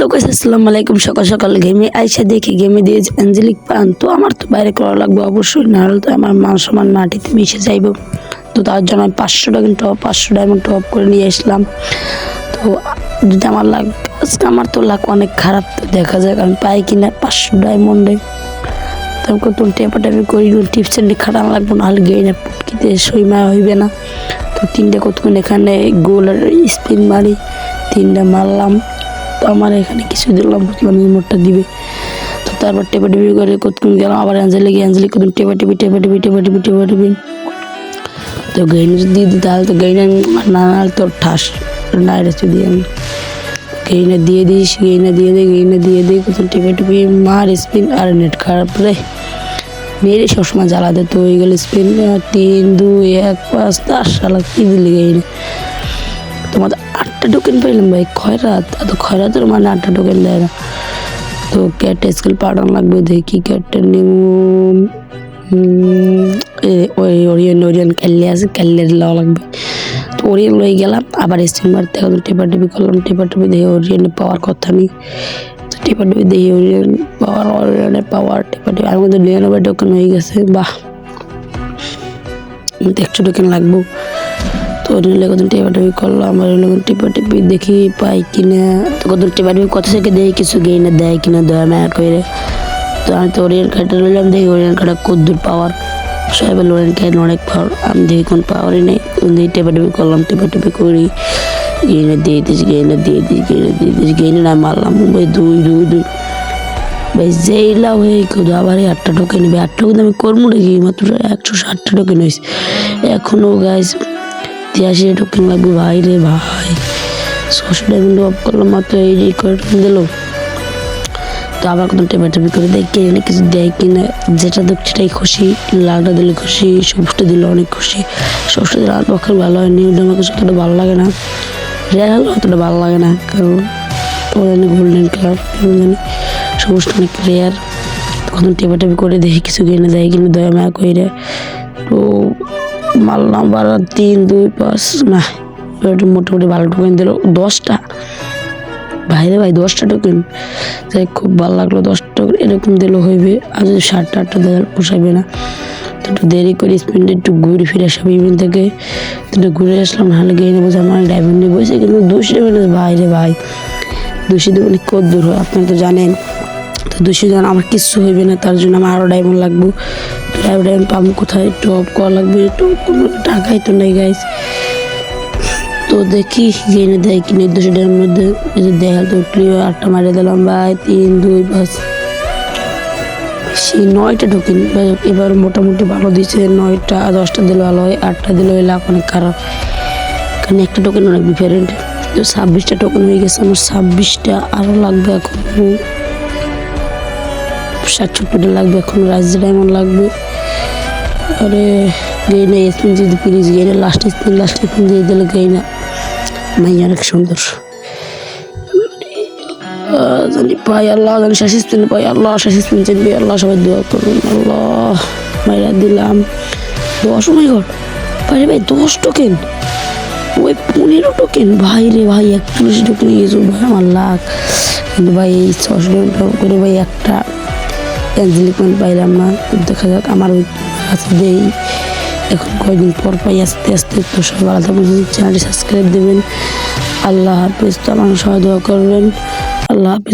Hello guys, আসসালামু আলাইকুম। সকাল সকাল গেমে আইসা দেখি গেমে দিয়ে অ্যাঞ্জেলিক পান, তো আমার তো বাইরে করা লাগবে অবশ্যই, নাহলে তো আমার মান সম্মান মাটিতে মিশে যাইব। তো তার জন্য আমি 500 ডায়মন্ড টপ করে নিয়ে আসলাম। তো যদি আমার লাগ আজকে আমার তো লাগ অনেক খারাপ, তো দেখা যাক আমি পাই কিনা 500 ডায়মন্ডে। তারপর তো টেপাটাপি করি, টিপস এন্ড খাটানো লাগবে, নাহলে গেইনার পুটকিতে সইমা হইবে না। তো 3টে কতক্ষণ এখানে গোল আর স্পিন মারি, 3টা মারলাম। তো আমার এখানে কিছু দিলাম, বুঝলাম মোটটা দিবে। তো তারপর টেপাটিপি করে কতক্ষণ গেলাম, আবার অ্যাঞ্জেলিক কত টেপাটিপি তো গেইন দিয়ে দিই, তাহলে তো গেইনার না নাহলে তোর ঠাস না রেখে দিই আমি। গেইনে দিয়ে দিই কত টেপাটিপি মার স্পিন, আর নেট খারাপ রে মেরে সবসময় জ্বালা দেয়। তো হয়ে গেল স্পিন 3 2 1 5 10 সালা কি দিলি গেইনে। তোমাদের 8টা টোকেন পাইলাম ভাই, খয়রাতের মানে 8টা টোকেন দেয় না। তো ক্যাট স্কিল পাঠানো লাগবে, দেখি ক্যাটটা নিউ ওরিয়ন ক্যালে আছে, ক্যালের লওয়া লাগবে। তো ওরিয়ন লয়ে গেলাম, আবার স্টিম মারতে এখন টেপাটিপি করলাম, টেপাটিপি দেখে ওরিয়নের পাওয়ার কথা নেই। তো টেপাটিপি দেখি ওরিয়নের পাওয়ার টেপাটিপি আমার মধ্যে 99 টোকেন হয়ে গেছে। বাহ, 100 টোকেন লাগবো। তো ওরিয়ন কত টেপাটিপি করলাম, টেপাটিপি দেখি পাই কিনা। তো কত টেপাটিপি কত থেকে দেখি কিছু গেইনার দেয় কিনা, দয়া মায়া করে। তো আমি তো ওরিয়ন কার্ডটা নিলাম, দেখি ওরিয়ন কার্ডটা কদ্দুর পাওয়ার। সবাই বলল ওরিয়ন কার্ড অনেক পাওয়ার, আমি দেখি কোন পাওয়ারই নেই। দেখি টেপাটিপি করলাম, টেপাটিপি করি গেইনার দিয়ে দিয়েছি, গেইনার আমি মারলাম ভাই 2 ভাই যেই লাভ হয়ে খুদা। আবার 8টা টোকেন নেবে, 8টা টোকেন আমি করবো নাকি, মাত্র 160টা টোকেন হয়েছে এখনো গাইস। 83 টোকেন লাগবে ভাই রে ভাই। 600 ডায়মন্ড অফ করলাম মাত্র, এই টোকেন দিল। তো আবার কত টেপাটেপি করে দেখি কিছু দেয় কিনা, যেটা দেখ সেটাই খুশি। লালটা দিলে খুশি, সবুজটা দিলে অনেক খুশি। সবুজটা দিলে আমার পক্ষে ভালো হয়, নিউটা আমার কাছে অতটা ভালো লাগে না, রেয়ার হলে অতটা ভালো লাগে না, কারণ ওখানে গোল্ডেন কালার জানি, সবুজটা অনেক রেয়ার। তখন টেপাটেপি করে দেখি কিছু কিনে দেয় কিনা, দয়া মায়া করে। তো মারলাম 12 3 2 5 না, মোটামুটি ভালো টোকেন দিল 10টা ভাইরে ভাই, 10টা টোকেন। তাই খুব ভালো লাগলো, 10টা টোকেন এরকম দিলেও হইবে। আর যদি 7টা 8টা দেওয়ার পোষাইবে না। তো একটু দেরি করে স্পিনটা একটু ঘুরে ফিরে আসলাম ইভেন্ট থেকে। তো একটু ঘুরে আসলাম, নাহলে গিয়ে নেবো আমার ডায়মন্ড নিয়ে বসে, কিন্তু 200 ডায়মন্ড ভাইরে ভাই, 200 ডায়মন্ড কত দূর হয় আপনারা তো জানেন। তো 200 জন আমার কিচ্ছু হইবে না, তার জন্য আমার আরও ডায়মন্ড লাগবে। ডায়মন্ড পাবো কোথায়, টপ করা লাগবে, তো কোনো টাকাই তো নেই গাইস। তো দেখি গেইনে দেয় কি নির্দেশের মধ্যে দেখা তো প্রিয় 8টা মারিয়ে দিলাম ভাই, 3 2 5 সেই 9টা টোকেন। এবার মোটামুটি ভালো দিচ্ছে, 9টা 10টা দিলে ভালো হয়, 8টা দিলে লাভ অনেক খারাপ, কারণ একটা টোকেন অনেক ডিফারেন্ট। তো 26টা টোকেন হয়ে গেছে আমার, 26টা আরও লাগবে এখন, 67টা লাগবে এখন, রাইজ ডায়মন্ড লাগবে। আরে গেইনা স্পিন যদি প্লিজ, গেইনা লাস্ট স্পিন দিয়ে দিলে গেইনা মাই অনেক সুন্দর জানি পাই। আল্লাহ জানি শেষ স্পিন পাই, আল্লাহ শেষ স্পিন চাইবে, আল্লাহ সবাই দোয়া করুন। আল্লাহ মাইরা দিলাম 10 ঘর পারে ভাই, 10 টোকেন, ওই 15 টোকেন ভাই রে ভাই, 41 টোকেন গেছে ভাই আমার লাখ। কিন্তু ভাই এই 600 করে ভাই একটা অ্যাঞ্জেলিক ম্যান পাইলাম না। দেখা যাক আমার ওই কাছে দেই এখন কয়েকদিন পর পাই আস্তে আস্তে। তো সবাই ভালো থাকবেন, চ্যানেলটি সাবস্ক্রাইব দেবেন। আল্লাহ হাফিজ, তো আমার সবাই দোয়া করবেন। আল্লাহ হাফিজ।